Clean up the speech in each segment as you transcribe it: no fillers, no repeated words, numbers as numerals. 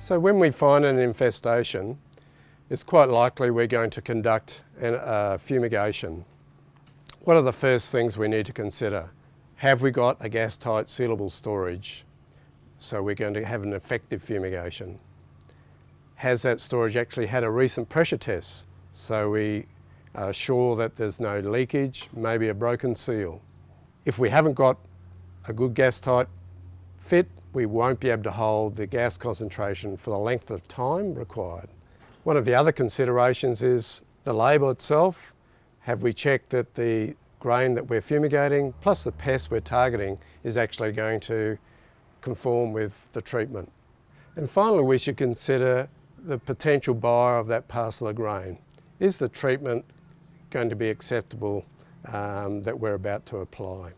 So when we find an infestation, it's quite likely we're going to conduct a fumigation. What are the first things we need to consider? Have we got a gas-tight sealable storage? So we're going to have an effective fumigation. Has that storage actually had a recent pressure test? So we are sure that there's no leakage, maybe a broken seal. If we haven't got a good gas-tight fit, we won't be able to hold the gas concentration for the length of time required. One of the other considerations is the label itself. Have we checked that the grain that we're fumigating plus the pest we're targeting is actually going to conform with the treatment? And finally, we should consider the potential buyer of that parcel of grain. Is the treatment going to be acceptable that we're about to apply?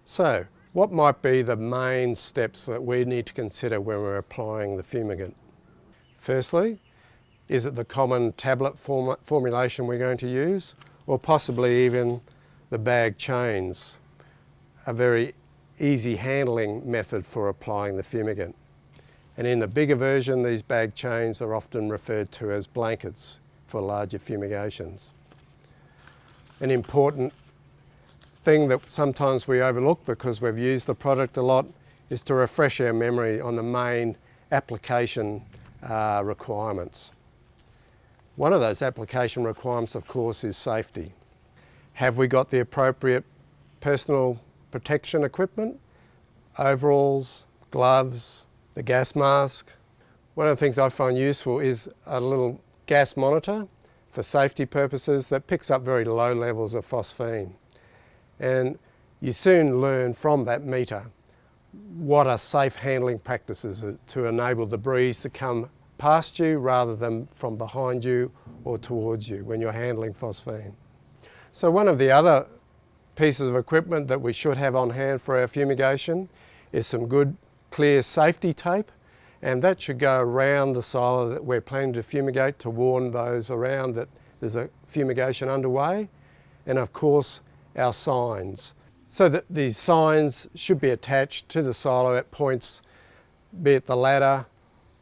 So, what might be the main steps that we need to consider when we're applying the fumigant? Firstly, is it the common tablet formulation we're going to use, or possibly even the bag chains, a very easy handling method for applying the fumigant. And in the bigger version, these bag chains are often referred to as blankets for larger fumigations. An important thing that sometimes we overlook because we've used the product a lot is to refresh our memory on the main application requirements. One of those application requirements, of course, is safety. Have we got the appropriate personal protection equipment? Overalls, gloves, the gas mask. One of the things I find useful is a little gas monitor for safety purposes that picks up very low levels of phosphine. And you soon learn from that meter what are safe handling practices to enable the breeze to come past you rather than from behind you or towards you when you're handling phosphine. So one of the other pieces of equipment that we should have on hand for our fumigation is some good clear safety tape, and that should go around the silo that we're planning to fumigate to warn those around that there's a fumigation underway. And of course our signs. So that these signs should be attached to the silo at points, be it the ladder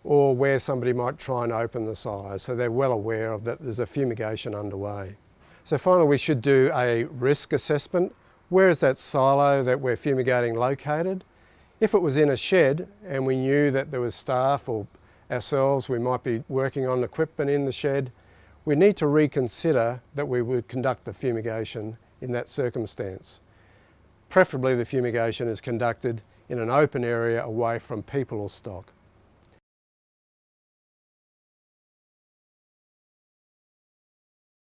or where somebody might try and open the silo, so they're well aware of that there's a fumigation underway. So finally we should do a risk assessment. Where is that silo that we're fumigating located? If it was in a shed and we knew that there was staff or ourselves, we might be working on equipment in the shed, we need to reconsider that we would conduct the fumigation in that circumstance. Preferably the fumigation is conducted in an open area away from people or stock.